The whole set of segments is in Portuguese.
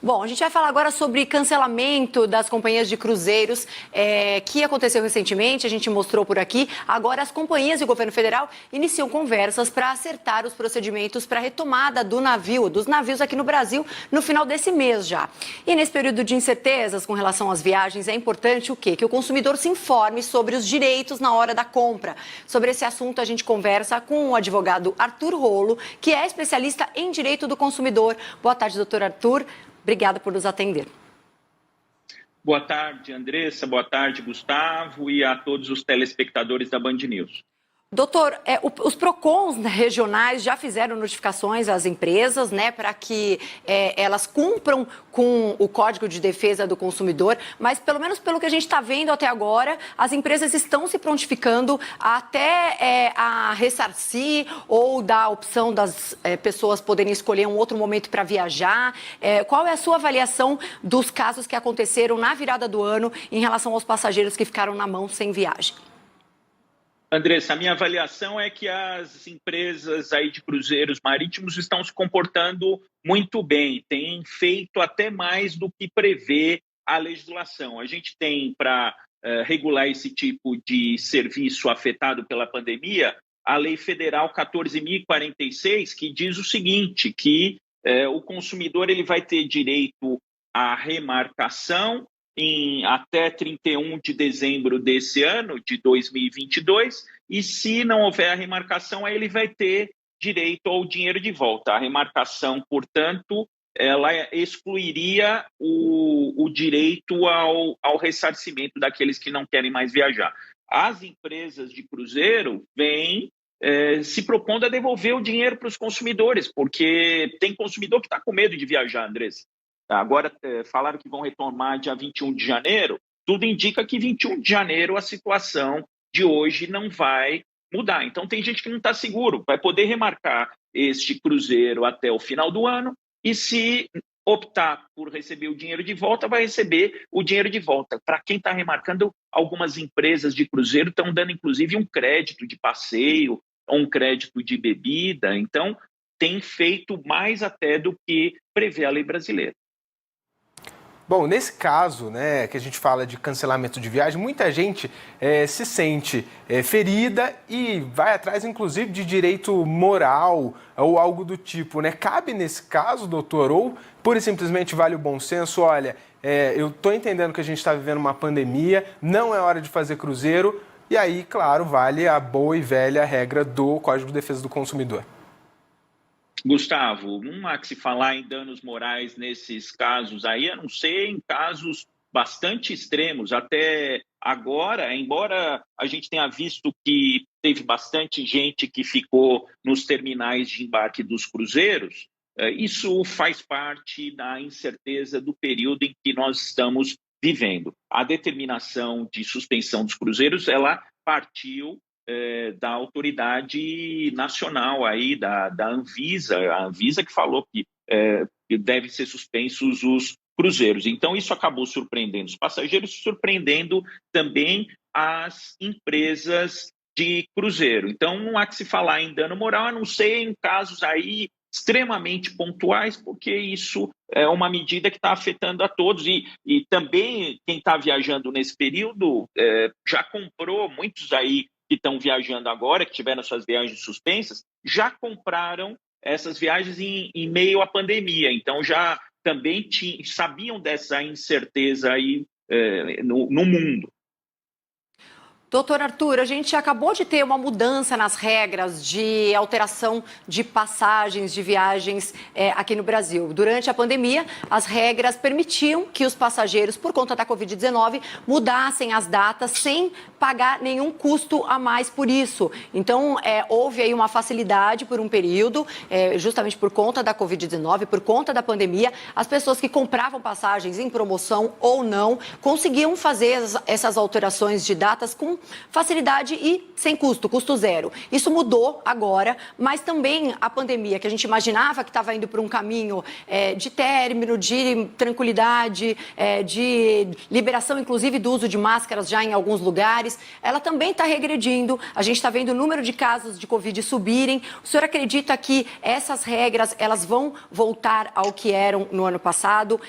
Bom, a gente vai falar agora sobre cancelamento das companhias de cruzeiros que aconteceu recentemente, a gente mostrou por aqui. Agora as companhias e o governo federal iniciam conversas para acertar os procedimentos para a retomada dos navios aqui no Brasil no final desse mês já. E nesse período de incertezas com relação às viagens, é importante o quê? Que o consumidor se informe sobre os direitos na hora da compra. Sobre esse assunto a gente conversa com o advogado Arthur Rolo, que é especialista em direito do consumidor. Boa tarde, doutor Arthur. Obrigada por nos atender. Boa tarde, Andressa. Boa tarde, Gustavo, e a todos os telespectadores da Band News. Doutor, os PROCONs regionais já fizeram notificações às empresas, né, para que elas cumpram com o Código de Defesa do Consumidor, mas pelo menos pelo que a gente está vendo até agora, as empresas estão se prontificando até a ressarcir ou dar a opção das pessoas poderem escolher um outro momento para viajar. Qual é a sua avaliação dos casos que aconteceram na virada do ano em relação aos passageiros que ficaram na mão sem viagem? Andressa, a minha avaliação é que as empresas aí de cruzeiros marítimos estão se comportando muito bem, têm feito até mais do que prevê a legislação. A gente tem, para regular esse tipo de serviço afetado pela pandemia, a Lei Federal 14.046, que diz o seguinte, que o consumidor ele vai ter direito à remarcação até 31 de dezembro desse ano, de 2022, e se não houver a remarcação, aí ele vai ter direito ao dinheiro de volta. A remarcação, portanto, ela excluiria o direito ao ressarcimento daqueles que não querem mais viajar. As empresas de cruzeiro vêm se propondo a devolver o dinheiro para os consumidores, porque tem consumidor que está com medo de viajar, Andressa. Agora, falaram que vão retomar dia 21 de janeiro, tudo indica que 21 de janeiro a situação de hoje não vai mudar. Então, tem gente que não está seguro, vai poder remarcar este cruzeiro até o final do ano e, se optar por receber o dinheiro de volta, vai receber o dinheiro de volta. Para quem está remarcando, algumas empresas de cruzeiro estão dando, inclusive, um crédito de passeio ou um crédito de bebida. Então, tem feito mais até do que prevê a lei brasileira. Bom, nesse caso, né, que a gente fala de cancelamento de viagem, muita gente se sente ferida e vai atrás, inclusive, de direito moral ou algo do tipo, né? Cabe nesse caso, doutor, ou pura e simplesmente vale o bom senso? Olha, eu estou entendendo que a gente está vivendo uma pandemia, não é hora de fazer cruzeiro, e aí, claro, vale a boa e velha regra do Código de Defesa do Consumidor. Gustavo, não há que se falar em danos morais nesses casos aí, a não ser em casos bastante extremos. Até agora, embora a gente tenha visto que teve bastante gente que ficou nos terminais de embarque dos cruzeiros, isso faz parte da incerteza do período em que nós estamos vivendo. A determinação de suspensão dos cruzeiros, ela partiu da autoridade nacional aí, da Anvisa, a Anvisa que falou que devem ser suspensos os cruzeiros. Então, isso acabou surpreendendo os passageiros, surpreendendo também as empresas de cruzeiro. Então, não há que se falar em dano moral, a não ser em casos aí extremamente pontuais, porque isso é uma medida que está afetando a todos. E também quem está viajando nesse período já comprou, muitos aí que estão viajando agora, que tiveram suas viagens suspensas, já compraram essas viagens em meio à pandemia. Então, já também sabiam dessa incerteza aí no mundo. Doutor Arthur, a gente acabou de ter uma mudança nas regras de alteração de passagens, de viagens aqui no Brasil. Durante a pandemia, as regras permitiam que os passageiros, por conta da Covid-19, mudassem as datas sem pagar nenhum custo a mais por isso. Então, houve aí uma facilidade por um período, justamente por conta da Covid-19, por conta da pandemia. As pessoas que compravam passagens em promoção ou não, conseguiam fazer essas alterações de datas com facilidade e sem custo, custo zero. Isso mudou agora, mas também a pandemia, que a gente imaginava que estava indo para um caminho de término, de tranquilidade, de liberação, inclusive, do uso de máscaras já em alguns lugares, ela também está regredindo. A gente está vendo o número de casos de Covid subirem. O senhor acredita que essas regras elas vão voltar ao que eram no ano passado?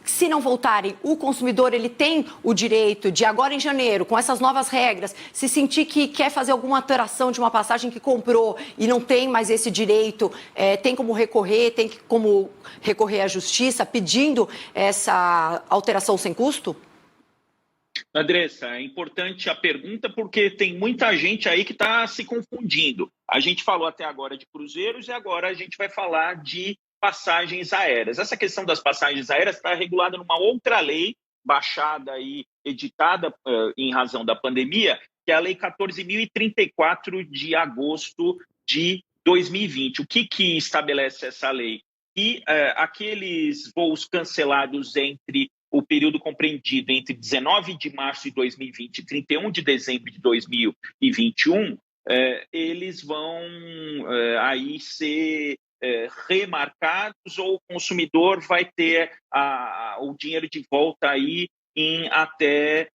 Se não voltarem, o consumidor ele tem o direito de agora em janeiro, com essas novas regras, se sentir que quer fazer alguma alteração de uma passagem que comprou e não tem mais esse direito, tem como recorrer à justiça pedindo essa alteração sem custo? Andressa, é importante a pergunta porque tem muita gente aí que está se confundindo. A gente falou até agora de cruzeiros e agora a gente vai falar de passagens aéreas. Essa questão das passagens aéreas está regulada numa outra lei, baixada e editada em razão da pandemia, que é a Lei 14.034 de agosto de 2020. O que estabelece essa lei? Que aqueles voos cancelados entre o período compreendido entre 19 de março de 2020 e 31 de dezembro de 2021, eles vão aí ser remarcados ou o consumidor vai ter o dinheiro de volta aí em até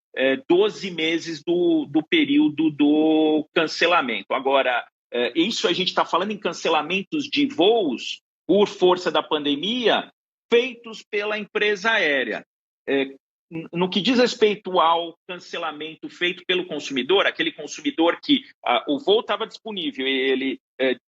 12 meses do período do cancelamento. Agora, isso a gente está falando em cancelamentos de voos por força da pandemia feitos pela empresa aérea. No que diz respeito ao cancelamento feito pelo consumidor, aquele consumidor que o voo estava disponível e ele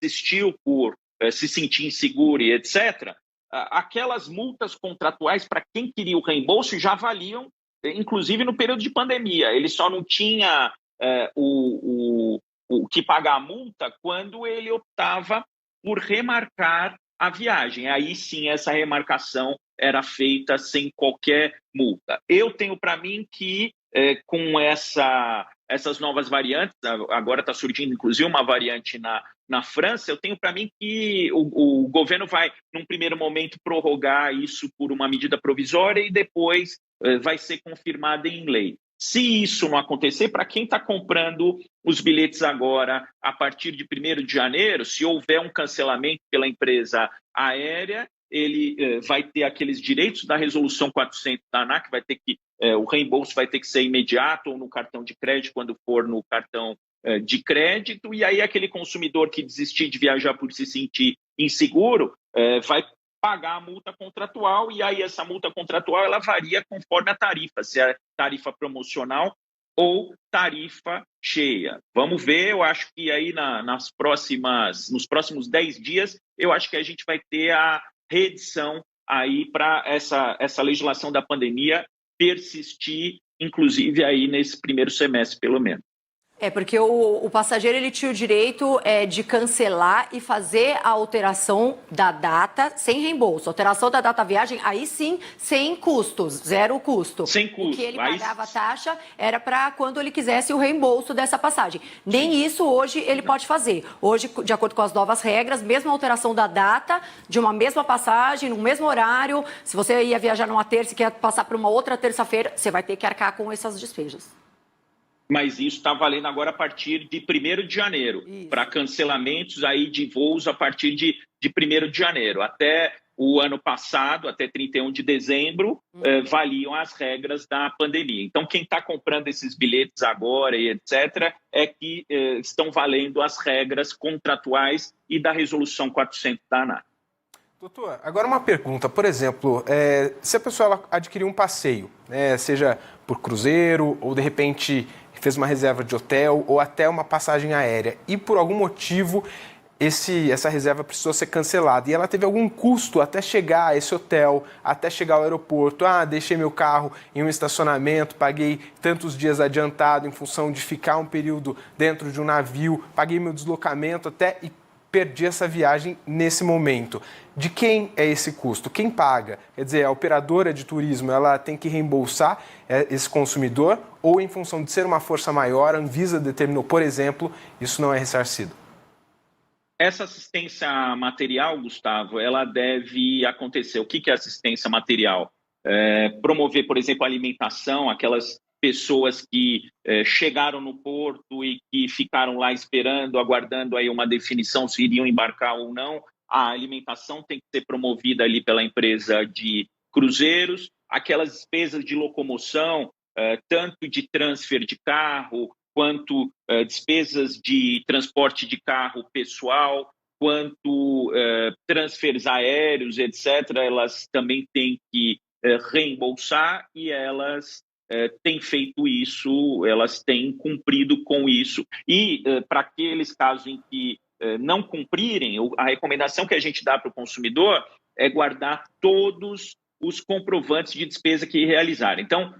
desistiu por se sentir inseguro e etc., aquelas multas contratuais para quem queria o reembolso já valiam, inclusive no período de pandemia. Ele só não tinha o que pagar a multa quando ele optava por remarcar a viagem. Aí sim, essa remarcação era feita sem qualquer multa. Eu tenho para mim que com essas novas variantes, agora está surgindo inclusive uma variante na França, eu tenho para mim que o governo vai, num primeiro momento, prorrogar isso por uma medida provisória e depois vai ser confirmada em lei. Se isso não acontecer, para quem está comprando os bilhetes agora, a partir de 1º de janeiro, se houver um cancelamento pela empresa aérea, ele vai ter aqueles direitos da resolução 400 da ANAC, o reembolso vai ter que ser imediato ou no cartão de crédito, quando for no cartão de crédito, e aí aquele consumidor que desistir de viajar por se sentir inseguro vai pagar a multa contratual, e aí essa multa contratual ela varia conforme a tarifa, se é tarifa promocional ou tarifa cheia. Vamos ver, eu acho que aí nos próximos 10 dias, eu acho que a gente vai ter a reedição aí para essa legislação da pandemia persistir, inclusive aí nesse primeiro semestre, pelo menos. Porque o passageiro ele tinha o direito de cancelar e fazer a alteração da data sem reembolso. Alteração da data da viagem, aí sim, sem custos, zero custo. Sem custo. O que ele pagava a taxa era para quando ele quisesse o reembolso dessa passagem. Nem isso hoje ele pode fazer. Hoje, de acordo com as novas regras, mesma alteração da data de uma mesma passagem, no mesmo horário, se você ia viajar numa terça e quer passar para uma outra terça-feira, você vai ter que arcar com essas despesas. Mas isso está valendo agora a partir de 1º de janeiro, para cancelamentos aí de voos a partir de 1º de janeiro. Até o ano passado, até 31 de dezembro, valiam as regras da pandemia. Então, quem está comprando esses bilhetes agora e etc., é que estão valendo as regras contratuais e da resolução 400 da ANAC. Doutor, agora uma pergunta. Por exemplo, se a pessoa adquirir um passeio, seja por cruzeiro ou, de repente, fez uma reserva de hotel ou até uma passagem aérea e, por algum motivo, essa reserva precisou ser cancelada e ela teve algum custo até chegar a esse hotel, até chegar ao aeroporto. Deixei meu carro em um estacionamento, paguei tantos dias adiantado em função de ficar um período dentro de um navio, paguei meu deslocamento até e perdi essa viagem nesse momento. De quem é esse custo? Quem paga? Quer dizer, a operadora de turismo ela tem que reembolsar esse consumidor ou, em função de ser uma força maior, a Anvisa determinou, por exemplo, isso não é ressarcido? Essa assistência material, Gustavo, ela deve acontecer. O que é assistência material? Promover, por exemplo, a alimentação, aquelas pessoas que chegaram no porto e que ficaram lá esperando, aguardando aí uma definição se iriam embarcar ou não. A alimentação tem que ser promovida ali pela empresa de cruzeiros, aquelas despesas de locomoção, tanto de transfer de carro, quanto despesas de transporte de carro pessoal, quanto transfers aéreos, etc., elas também têm que reembolsar e elas têm feito isso, elas têm cumprido com isso. E para aqueles casos em que não cumprirem, a recomendação que a gente dá para o consumidor é guardar todos os comprovantes de despesa que realizarem. Então,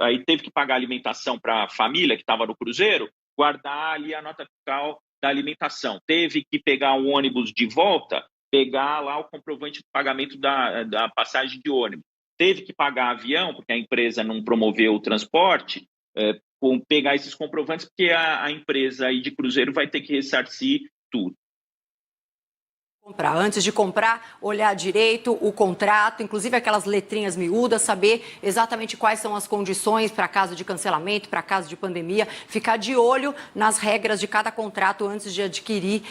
aí teve que pagar alimentação para a família que estava no cruzeiro, guardar ali a nota fiscal da alimentação. Teve que pegar um ônibus de volta, pegar lá o comprovante de pagamento da passagem de ônibus. Teve que pagar avião, porque a empresa não promoveu o transporte, pegar esses comprovantes, porque a empresa aí de cruzeiro vai ter que ressarcir tudo. Antes de comprar, olhar direito o contrato, inclusive aquelas letrinhas miúdas, saber exatamente quais são as condições para caso de cancelamento, para caso de pandemia, ficar de olho nas regras de cada contrato antes de adquirir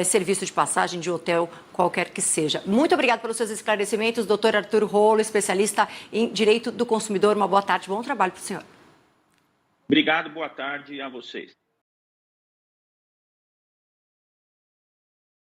serviço de passagem de hotel, qualquer que seja. Muito obrigada pelos seus esclarecimentos, doutor Arthur Rolo, especialista em Direito do Consumidor. Uma boa tarde, bom trabalho para o senhor. Obrigado, boa tarde a vocês.